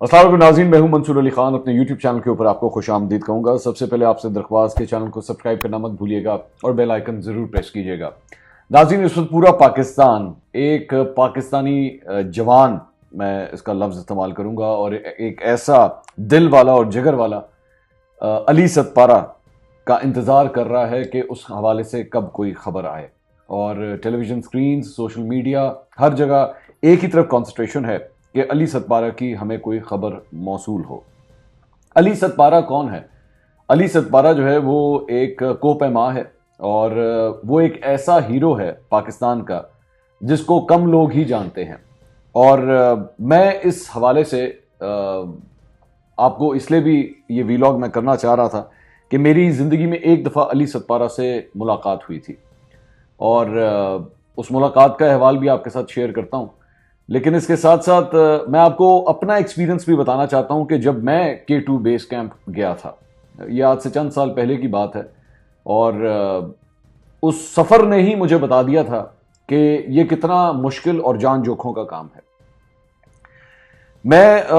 अस्सलाम वालेकुम नाज़रीन, मैं हूं मंसूर अली खान। अपने यूट्यूब चैनल के ऊपर आपको खुश आमदीद कहूँगा। सबसे पहले आपसे दरख्वास्त के चैनल को सब्सक्राइब करना मत भूलिएगा और बेल आइकन ज़रूर प्रेस कीजिएगा। नाज़रीन, इस वक्त पूरा पाकिस्तान एक पाकिस्तानी जवान, मैं इसका लफ्ज़ इस्तेमाल करूँगा, और एक ऐसा दिल वाला और जिगर वाला अली सतपारा का इंतज़ार कर रहा है कि उस हवाले से कब कोई खबर आए। और टेलीविज़न स्क्रीन, सोशल मीडिया, हर जगह एक ही तरफ कॉन्सेंट्रेशन है कि अली सतपारा की हमें कोई खबर मौसूल हो। अली सतपारा कौन है? अली सतपारा जो है वो एक कोपैमा है और वो एक ऐसा हीरो है पाकिस्तान का जिसको कम लोग ही जानते हैं। और मैं इस हवाले से आपको इसलिए भी ये वीलॉग मैं करना चाह रहा था कि मेरी ज़िंदगी में एक दफ़ा अली सतपारा से मुलाकात हुई थी और उस मुलाकात का अहवाल भी आपके साथ शेयर करता हूँ। लेकिन इसके साथ साथ मैं आपको अपना एक्सपीरियंस भी बताना चाहता हूं कि जब मैं K2 बेस कैंप गया था, यह आज से चंद साल पहले की बात है, और उस सफ़र ने ही मुझे बता दिया था कि यह कितना मुश्किल और जान जोखों का काम है।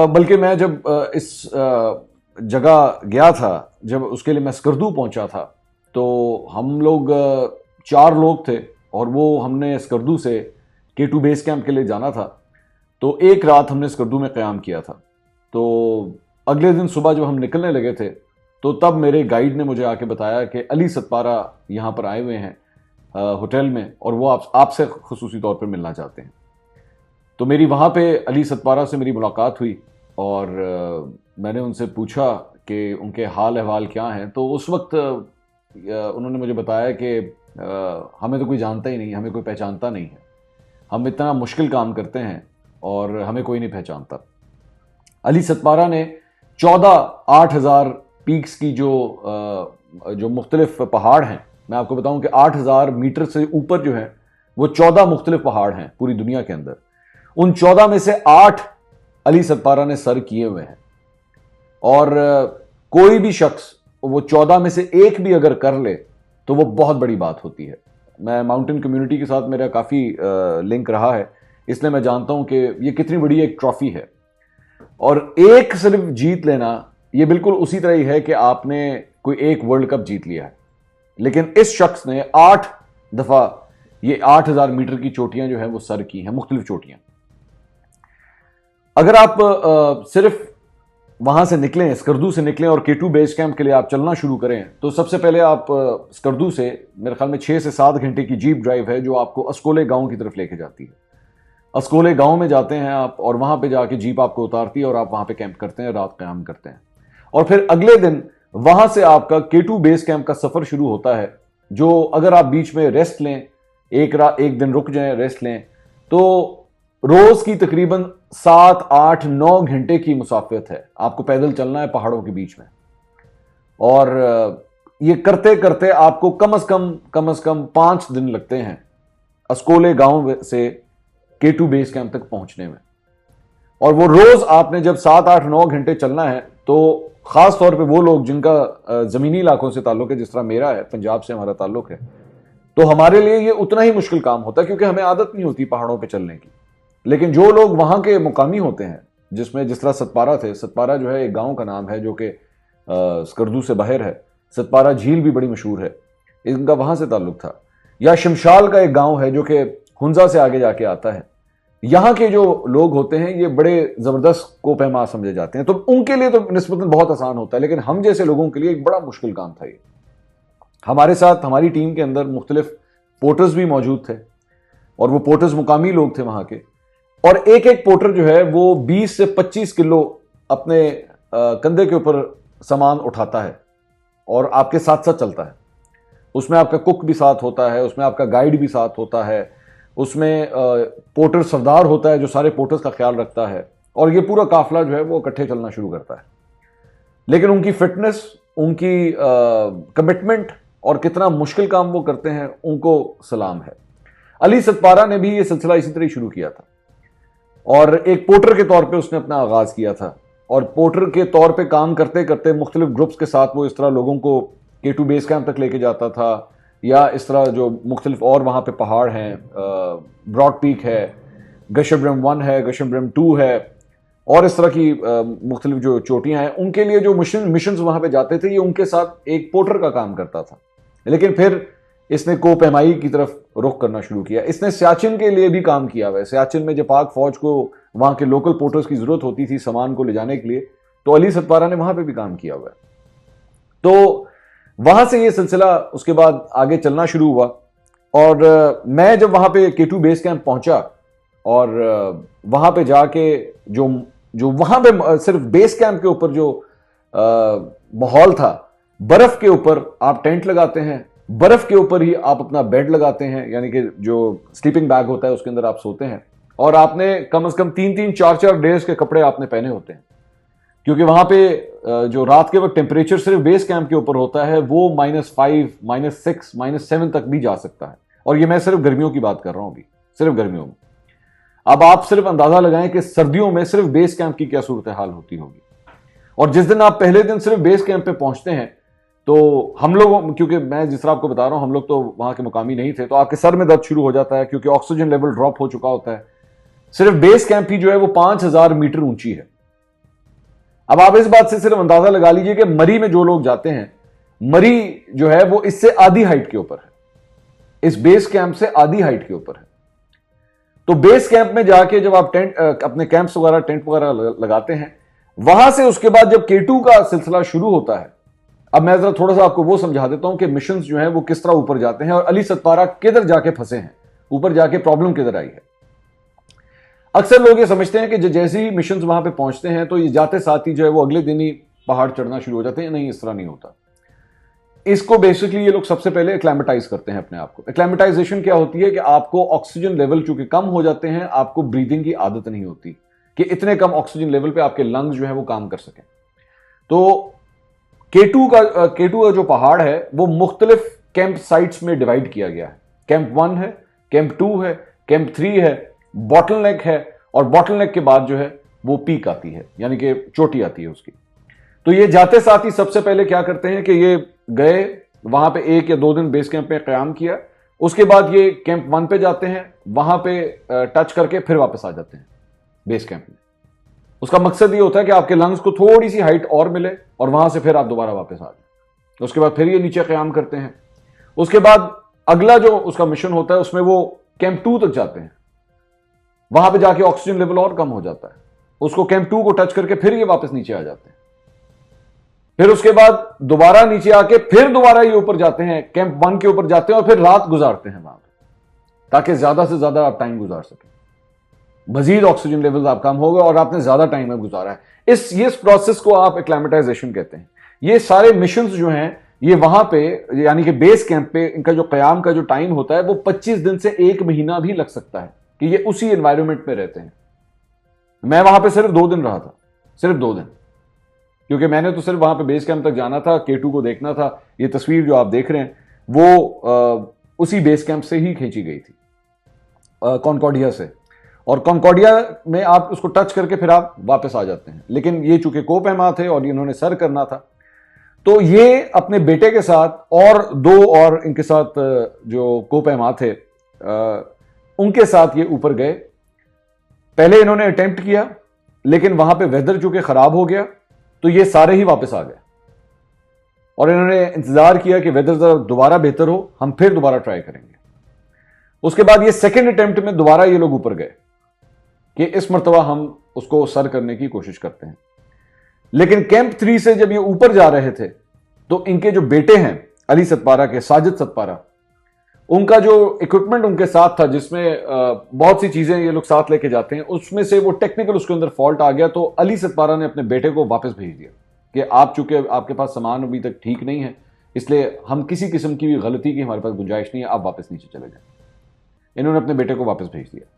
बल्कि मैं जब इस जगह गया था, जब उसके लिए मैं स्कर्दू पहुंचा था, तो हम लोग 4 लोग थे और वो हमने स्कर्दू से K2 बेस कैंप के लिए जाना था। तो एक रात हमने स्कर्दू में क़याम किया था। तो अगले दिन सुबह जब हम निकलने लगे थे तो तब मेरे गाइड ने मुझे आके बताया कि अली सतपारा यहाँ पर आए हुए हैं होटल में और वो आपसे खुसूसी तौर पर मिलना चाहते हैं। तो मेरी वहाँ पे अली सतपारा से मेरी मुलाकात हुई और मैंने उनसे पूछा कि उनके हाल अहवाल क्या हैं। तो उस वक्त उन्होंने मुझे बताया कि हमें तो कोई जानता ही नहीं, हमें कोई पहचानता नहीं है, हम इतना मुश्किल काम करते हैं और हमें कोई नहीं पहचानता। अली सतपारा ने 14,000 पीक्स की जो मुख्तलिफ पहाड़ हैं, मैं आपको बताऊं कि 8,000 मीटर से ऊपर जो है वो 14 मुख्तलिफ पहाड़ हैं पूरी दुनिया के अंदर। उन 14 में से 8 अली सतपारा ने सर किए हुए हैं और कोई भी शख्स वो 14 में से एक भी अगर कर ले तो वो बहुत बड़ी बात होती है। मैं माउंटेन कम्युनिटी के साथ मेरा काफ़ी लिंक रहा है, इसलिए मैं जानता हूं कि ये कितनी बड़ी एक ट्रॉफी है। और एक सिर्फ जीत लेना ये बिल्कुल उसी तरह ही है कि आपने कोई एक वर्ल्ड कप जीत लिया है। लेकिन इस शख्स ने 8 दफ़ा ये 8,000 मीटर की चोटियां जो है वो सर की हैं, मुख्तलिफ चोटियां। अगर आप सिर्फ वहां से निकलें, स्कर्दू से निकलें और K2 बेस कैंप के लिए आप चलना शुरू करें तो सबसे पहले आप स्कर्दू से मेरे ख्याल में 6 से 7 घंटे की जीप ड्राइव है जो आपको अस्कोले गांव की तरफ लेके जाती है। अस्कोले गांव में जाते हैं आप और वहां पे जाके जीप आपको उतारती है और आप वहां पे कैंप करते हैं, रात क़याम करते हैं। और फिर अगले दिन वहां से आपका K2 बेस कैंप का सफर शुरू होता है, जो अगर आप बीच में रेस्ट लें, एक दिन रुक जाएं, रेस्ट लें, तो रोज की तकरीबन 7, 8, 9 घंटे की मुसाफिरत है। आपको पैदल चलना है पहाड़ों के बीच में और ये करते करते आपको कम से कम 5 दिन लगते हैं अस्कोले गांव से K2 बेस कैंप तक पहुंचने में। और वो रोज आपने जब 7, 8, 9 घंटे चलना है तो खास तौर पे वो लोग जिनका जमीनी इलाकों से ताल्लुक है, जिस तरह मेरा है, पंजाब से हमारा ताल्लुक है, तो हमारे लिए ये उतना ही मुश्किल काम होता है क्योंकि हमें आदत नहीं होती पहाड़ों पर चलने की। लेकिन जो लोग वहां के मुकामी होते हैं, जिसमें जिस तरह सतपारा थे, सतपारा जो है एक गांव का नाम है जो कि स्कर्दू से बाहर है, सतपारा झील भी बड़ी मशहूर है, इनका वहां से ताल्लुक था। या शमशाल का एक गांव है जो कि हुंजा से आगे जाके आता है। यहां के जो लोग होते हैं ये बड़े जबरदस्त कोपैमा समझे जाते हैं, तो उनके लिए तो निस्बतन बहुत आसान होता है, लेकिन हम जैसे लोगों के लिए एक बड़ा मुश्किल काम था ये। हमारे साथ हमारी टीम के अंदर मुख्तलिफ पोर्टर्स भी मौजूद थे और वो पोर्टर्स मुकामी लोग थे वहां के, और एक एक पोर्टर जो है वो 20 से 25 किलो अपने कंधे के ऊपर सामान उठाता है और आपके साथ साथ चलता है। उसमें आपका कुक भी साथ होता है, उसमें आपका गाइड भी साथ होता है, उसमें पोर्टर सरदार होता है जो सारे पोर्टर्स का ख्याल रखता है, और ये पूरा काफिला जो है वो इकट्ठे चलना शुरू करता है। लेकिन उनकी फिटनेस, उनकी कमिटमेंट और कितना मुश्किल काम वो करते हैं, उनको सलाम है। अली सतपारा ने भी ये सिलसिला इसी तरह शुरू किया था और एक पोर्टर के तौर पे उसने अपना आगाज किया था, और पोर्टर के तौर पे काम करते करते मुख्तलिफ ग्रुप्स के साथ वो इस तरह लोगों को K2 बेस कैंप तक लेके जाता था, या इस तरह जो मुख्तलिफ और वहाँ पे पहाड़ हैं, ब्रॉड पीक है, गशब्रम 1 है, गशब्रम 2 है, और इस तरह की मुख्तलिफ जो चोटियां हैं, उनके लिए जो मिशन वहां पे जाते थे, ये उनके साथ एक पोर्टर का काम करता था। लेकिन फिर इसने कोपेमाई की तरफ रुख करना शुरू किया। इसने सियाचिन के लिए भी काम किया हुआ है। सियाचिन में जब पाक फौज को वहां के लोकल पोर्टर्स की जरूरत होती थी सामान को ले जाने के लिए, तो अली सतपारा ने वहां पे भी काम किया हुआ है। तो वहां से ये सिलसिला उसके बाद आगे चलना शुरू हुआ। और मैं जब वहां पे K2 बेस कैंप पहुंचा और वहां पे जाके जो जो वहां पे सिर्फ बेस कैंप के ऊपर जो माहौल था, बर्फ के ऊपर आप टेंट लगाते हैं, बर्फ के ऊपर ही आप अपना बेड लगाते हैं, यानी कि जो स्लीपिंग बैग होता है उसके अंदर आप सोते हैं, और आपने कम से कम 3-3, 4-4 डेज के कपड़े आपने पहने होते हैं, क्योंकि वहां पे जो रात के वक्त टेम्परेचर सिर्फ बेस कैंप के ऊपर होता है वो -5, -6, -7 तक भी जा सकता है। और ये मैं सिर्फ गर्मियों की बात कर रहा हूं, अभी सिर्फ गर्मियों में। अब आप सिर्फ अंदाजा लगाएं कि सर्दियों में सिर्फ बेस कैंप की क्या सूरत हाल होती होगी। और जिस दिन आप पहले दिन सिर्फ बेस कैंप पे पहुंचते हैं, तो हम लोग, क्योंकि मैं जिस तरह आपको बता रहा हूं, हम लोग तो वहां के मुकामी नहीं थे, तो आपके सर में दर्द शुरू हो जाता है, क्योंकि ऑक्सीजन लेवल ड्रॉप हो चुका होता है। सिर्फ बेस कैंप ही जो है वो 5000 मीटर ऊंची है। अब आप इस बात से सिर्फ अंदाजा लगा लीजिए कि मरी में जो लोग जाते हैं, मरी जो है वो इससे आधी हाइट के ऊपर है, इस बेस कैंप से आधी हाइट के ऊपर है। तो बेस कैंप में जाके जब आप टेंट अपने कैंप्स वगैरह, टेंट वगैरह लगाते हैं, वहां से उसके बाद जब K2 का सिलसिला शुरू होता है, अब मैं जरा थोड़ा सा आपको वो समझा देता हूं कि मिशन जो है वो किस तरह ऊपर जाते हैं और अली सतपारा किधर जाके फंसे हैं, ऊपर जाके प्रॉब्लम किधर आई है। अक्सर लोग ये समझते हैं कि जैसे ही मिशन वहां पे पहुंचते हैं तो ये जाते साथ ही जो है वो अगले दिन ही पहाड़ चढ़ना शुरू हो जाते हैं। नहीं, इस तरह नहीं होता। इसको बेसिकली ये लोग सबसे पहले एक्लेमेटाइज करते हैं अपने आप को। एक्लेमेटाइजेशन क्या होती है कि आपको ऑक्सीजन लेवल चूंकि कम हो जाते हैं, आपको ब्रीदिंग की आदत नहीं होती कि इतने कम ऑक्सीजन लेवल पे आपके लंग्स जो है वो काम कर सकें। तो K2 का जो पहाड़ है वो मुख्तलिफ कैंप साइट्स में डिवाइड किया गया है। कैंप 1 है, कैंप 2 है, कैंप 3 है, बॉटल नेक है, और बॉटल नेक के बाद जो है वो पीक आती है, यानी कि चोटी आती है उसकी। तो ये जाते साथ ही सबसे पहले क्या करते हैं कि ये गए वहां पे 1 या 2 दिन बेस कैंप में क्याम किया, उसके बाद ये कैंप 1 पे जाते हैं, वहां पे टच करके फिर वापस आ जाते हैं बेस कैंप में। उसका मकसद ये होता है कि आपके लंग्स को थोड़ी सी हाइट और मिले और वहां से फिर आप दोबारा वापस आ जाए। उसके बाद फिर ये नीचे क्याम करते हैं। उसके बाद अगला जो उसका मिशन होता है उसमें वो कैंप 2 तक जाते हैं। वहां पे जाके ऑक्सीजन लेवल और कम हो जाता है, उसको कैंप 2 को टच करके फिर ये वापस नीचे आ जाते हैं। फिर उसके बाद दोबारा नीचे आके फिर दोबारा ये ऊपर जाते हैं, कैंप 1 के ऊपर जाते हैं और फिर रात गुजारते हैं वहां पर, ताकि ज्यादा से ज्यादा आप टाइम गुजार सकें, मजीद ऑक्सीजन लेवल आप कम होगा और आपने ज्यादा टाइम में गुजारा है। इस प्रोसेस को आप एक्लेमेटाइजेशन कहते हैं। ये सारे मिशंस जो हैं ये वहां पे, यानी कि बेस कैंप पे इनका जो क्याम का जो टाइम होता है वो 25 दिन से 1 महीना भी लग सकता है कि ये उसी एनवायरमेंट में रहते हैं। मैं वहां पे सिर्फ 2 दिन रहा था, सिर्फ 2 दिन, क्योंकि मैंने तो सिर्फ वहां पे बेस कैंप तक जाना था, K2 को देखना था। ये तस्वीर जो आप देख रहे हैं वो उसी बेस कैंप से ही खींची गई थी, कॉनकॉर्डिया से। और कॉनकॉर्डिया में आप उसको टच करके फिर आप वापस आ जाते हैं। लेकिन ये चूंकि कोपेमा थे और इन्होंने सर करना था, तो ये अपने बेटे के साथ और 2 और इनके साथ जो कोपेमा थे उनके साथ ये ऊपर गए। पहले इन्होंने अटेम्प्ट किया, लेकिन वहां पे वेदर चूंकि खराब हो गया तो ये सारे ही वापस आ गए और इन्होंने इंतजार किया कि वेदर जरा दोबारा बेहतर हो, हम फिर दोबारा ट्राई करेंगे। उसके बाद ये सेकेंड अटेम्प्ट में दोबारा ये लोग ऊपर गए कि इस मर्तबा हम उसको सर करने की कोशिश करते हैं। लेकिन कैंप 3 से जब ये ऊपर जा रहे थे तो इनके जो बेटे हैं अली सतपारा के, साजिद सतपारा, उनका जो इक्विपमेंट उनके साथ था जिसमें बहुत सी चीजें ये लोग साथ लेके जाते हैं, उसमें से वो टेक्निकल उसके अंदर फॉल्ट आ गया। तो अली सतपारा ने अपने बेटे को वापस भेज दिया कि आप चूंकि आपके पास सामान अभी तक ठीक नहीं है, इसलिए हम किसी किस्म की भी गलती की हमारे पास गुंजाइश नहीं है, आप वापस नीचे चले जाएं। इन्होंने अपने बेटे को वापस भेज दिया।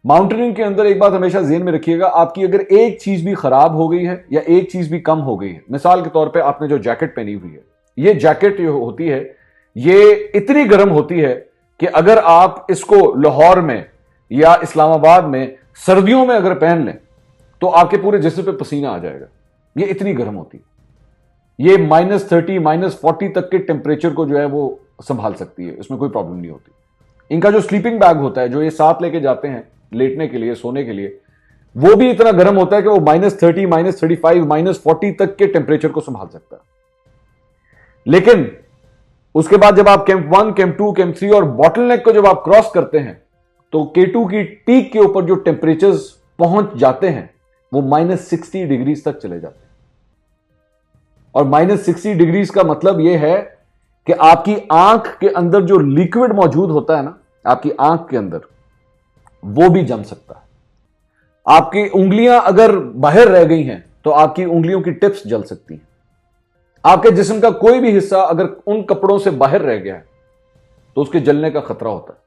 माउंटेनिंग के अंदर एक बात हमेशा ज़हन में रखिएगा, आपकी अगर एक चीज भी खराब हो गई है या एक चीज भी कम हो गई है, मिसाल के तौर पे आपने जो जैकेट पहनी हुई है, ये जैकेट जो होती है ये इतनी गर्म होती है कि अगर आप इसको लाहौर में या इस्लामाबाद में सर्दियों में अगर पहन लें तो आपके पूरे जिस्म पे पसीना आ जाएगा। ये इतनी गर्म होती है। ये -30, -40 तक के टेम्परेचर को जो है वो संभाल सकती है, इसमें कोई प्रॉब्लम नहीं होती। इनका जो स्लीपिंग बैग होता है जो ये साथ लेके जाते हैं लेटने के लिए, सोने के लिए, वो भी इतना गर्म होता है कि वो -30, -35, -40 तक के टेम्परेचर को संभाल सकता है। लेकिन उसके बाद जब आप कैंप 1, कैंप 2, कैंप 3 और बॉटलनेक को जब आप क्रॉस करते हैं तो K2 की पीक के ऊपर जो टेम्परेचर्स पहुंच जाते हैं वो -60 डिग्रीज तक चले जाते हैं। और -60 डिग्रीज का मतलब यह है कि आपकी आंख के अंदर जो लिक्विड मौजूद होता है ना, आपकी आंख के अंदर, वो भी जम सकता है। आपकी उंगलियां अगर बाहर रह गई हैं तो आपकी उंगलियों की टिप्स जल सकती हैं। आपके जिस्म का कोई भी हिस्सा अगर उन कपड़ों से बाहर रह गया है तो उसके जलने का खतरा होता है,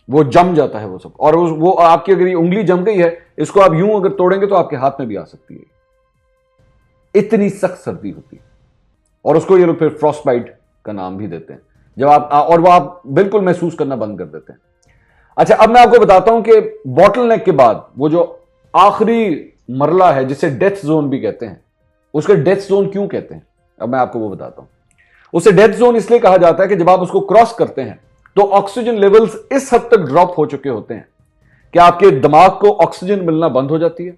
वो जम जाता है वो सब। और वो आपकी अगर ये उंगली जम गई है, इसको आप यूं अगर तोड़ेंगे तो आपके हाथ में भी आ सकती है। इतनी सख्त सर्दी होती है। और उसको ये लोग फिर फ्रॉस्ट बाइट का नाम भी देते हैं जब आप, और वो आप बिल्कुल महसूस करना बंद कर देते हैं। अच्छा, अब मैं आपको बताता हूं कि बॉटलनेक के बाद वो जो आखिरी मरला है जिसे डेथ जोन भी कहते हैं, उसके डेथ जोन क्यों कहते हैं, अब मैं आपको वो बताता हूं। उसे डेथ जोन इसलिए कहा जाता है कि जब आप उसको क्रॉस करते हैं तो ऑक्सीजन लेवल्स इस हद तक ड्रॉप हो चुके होते हैं कि आपके दिमाग को ऑक्सीजन मिलना बंद हो जाती है।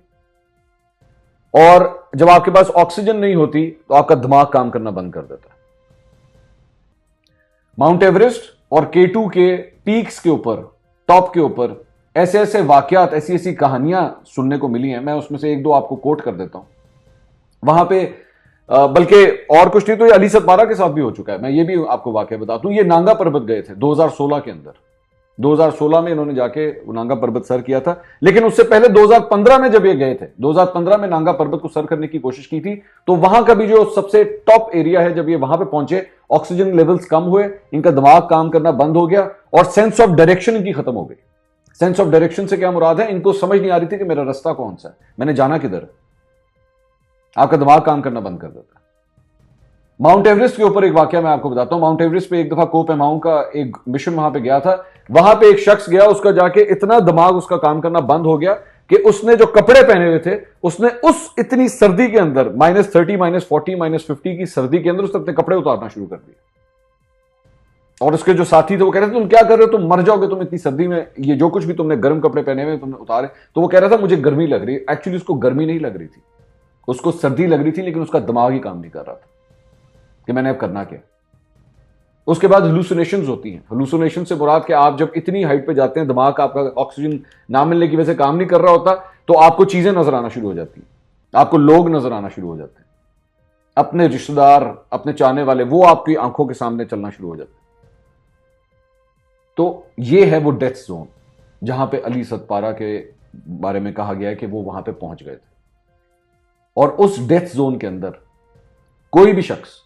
और जब आपके पास ऑक्सीजन नहीं होती तो आपका दिमाग काम करना बंद कर देता है। माउंट एवरेस्ट और K2 के पीक्स के ऊपर, टॉप के ऊपर ऐसे ऐसे वाकयात, ऐसी ऐसी कहानियां सुनने को मिली हैं। मैं उसमें से एक दो आपको कोट कर देता हूं। वहां पे बल्कि और कुछ नहीं तो ये अली सतपारा के साथ भी हो चुका है। मैं ये भी आपको वाकया बताता हूं। ये नांगा पर्वत गए थे 2016 के अंदर। 2016 में इन्होंने जाके नांगा पर्वत सर किया था। लेकिन उससे पहले 2015 में जब ये गए थे, 2015 में नांगा पर्वत को सर करने की कोशिश की थी, तो वहां का भी जो सबसे टॉप एरिया है, जब ये वहां पे पहुंचे, ऑक्सीजन लेवल्स कम हुए, इनका दिमाग काम करना बंद हो गया और सेंस ऑफ डायरेक्शन इनकी खत्म हो गई। सेंस ऑफ डायरेक्शन से क्या मुराद है, इनको समझ नहीं आ रही थी कि मेरा रास्ता कौन सा है, मैंने जाना किधर है। आपका दिमाग काम करना बंद कर देता है। माउंट एवरेस्ट के ऊपर एक वाकया मैं आपको बताता हूं। माउंट एवरेस्ट पे एक दफा को पेमाओं का एक मिशन वहां पे गया था। वहां पे एक शख्स गया, उसका जाके इतना दिमाग उसका काम करना बंद हो गया कि उसने जो कपड़े पहने हुए थे, उसने उस इतनी सर्दी के अंदर, -30, -40, -50 की सर्दी के अंदर उसने अपने कपड़े उतारना शुरू कर दिए। और उसके जो साथी थे वो कह रहे थे तुम क्या कर रहे हो, तुम मर जाओगे, तुम इतनी सर्दी में ये जो कुछ भी तुमने गर्म कपड़े पहने हुए तुमने उतारे। तो वो कह रहा था मुझे गर्मी लग रही है। एक्चुअली उसको गर्मी नहीं लग रही थी, उसको सर्दी लग रही थी, लेकिन उसका दिमाग ही काम नहीं कर रहा था कि मैंने अब करना क्या। उसके बाद हेलुसिनेशंस होती हैं। हेलुसिनेशन से मुराद कि आप जब इतनी हाइट पे जाते हैं, दिमाग का आपका ऑक्सीजन ना मिलने की वजह से काम नहीं कर रहा होता, तो आपको चीजें नजर आना शुरू हो जाती हैं, आपको लोग नजर आना शुरू हो जाते हैं, अपने रिश्तेदार, अपने चाहने वाले, वो आपकी आंखों के सामने चलना शुरू हो जाते हैं। तो ये है वो डेथ जोन जहां पे अली सतपारा के बारे में कहा गया है कि वो वहां पे पहुंच गए थे। और उस डेथ जोन के अंदर कोई भी शख्स,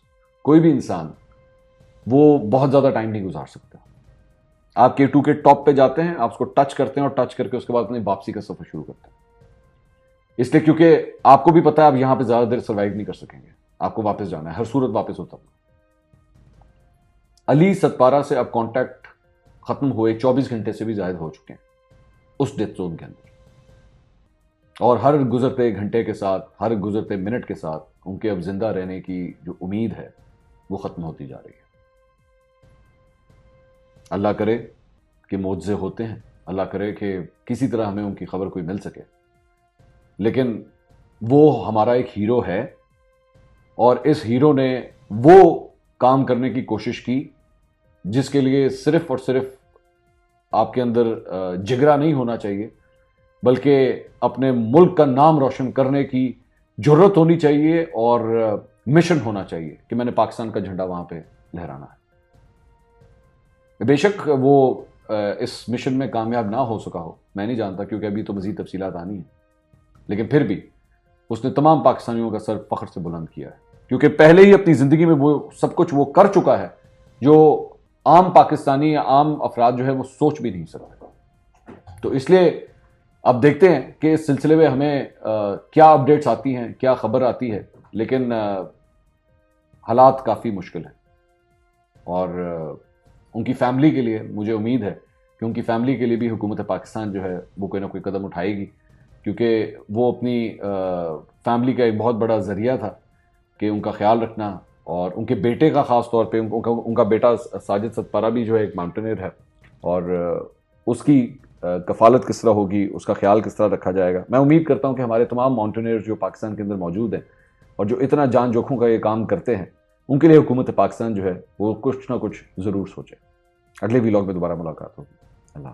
कोई भी इंसान वो बहुत ज्यादा टाइम नहीं गुजार सकता। आप K2 के टॉप पे जाते हैं, आप उसको टच करते हैं और टच करके उसके बाद अपनी वापसी का सफर शुरू करते हैं। इसलिए क्योंकि आपको भी पता है आप यहां पे ज्यादा देर सर्वाइव नहीं कर सकेंगे, आपको वापस जाना है, हर सूरत वापस होता है। अली सतपारा से अब कांटेक्ट खत्म हुए 24 घंटे से भी ज्यादा हो चुके हैं उस डेथ जोन के अंदर। और हर गुजरते घंटे के साथ, हर गुजरते मिनट के साथ उनके अब जिंदा रहने की जो उम्मीद है वो खत्म होती जा रही है। अल्लाह करे कि मौजज़े होते हैं, अल्लाह करे कि किसी तरह हमें उनकी खबर कोई मिल सके। लेकिन वो हमारा एक हीरो है और इस हीरो ने वो काम करने की कोशिश की जिसके लिए सिर्फ और सिर्फ आपके अंदर जिगरा नहीं होना चाहिए, बल्कि अपने मुल्क का नाम रोशन करने की जरूरत होनी चाहिए और मिशन होना चाहिए कि मैंने पाकिस्तान का झंडा वहां पे लहराना है। बेशक वो इस मिशन में कामयाब ना हो सका हो, मैं नहीं जानता, क्योंकि अभी तो मजीद तफसीलात आनी है, लेकिन फिर भी उसने तमाम पाकिस्तानियों का सर फख्र से बुलंद किया है, क्योंकि पहले ही अपनी जिंदगी में वो सब कुछ वो कर चुका है जो आम पाकिस्तानी या आम अफराद जो है वो सोच भी नहीं सकते। तो इसलिए अब देखते हैं कि इस सिलसिले में हमें क्या अपडेट्स आती हैं, क्या खबर आती है, लेकिन हालात काफ़ी मुश्किल हैं। और उनकी फैमिली के लिए मुझे उम्मीद है कि उनकी फैमिली के लिए भी हुकूमत पाकिस्तान जो है वो कोई ना कोई कदम उठाएगी, क्योंकि वो अपनी फैमिली का एक बहुत बड़ा ज़रिया था कि उनका ख्याल रखना। और उनके बेटे का ख़ास तौर पे उनका बेटा साजिद सतपारा भी जो है एक माउंटेनियर है और उसकी कफालत किस तरह होगी, उसका ख्याल किस तरह रखा जाएगा। मैं उम्मीद करता हूँ कि हमारे तमाम माउंटेनियर्स जो पाकिस्तान के अंदर मौजूद हैं और जो इतना जान जोखों का ये काम करते हैं, उनके लिए हुकूमत पाकिस्तान जो है वो कुछ ना कुछ ज़रूर सोचे। अगले व्लॉग में दोबारा मुलाकात होगी। अल्लाह।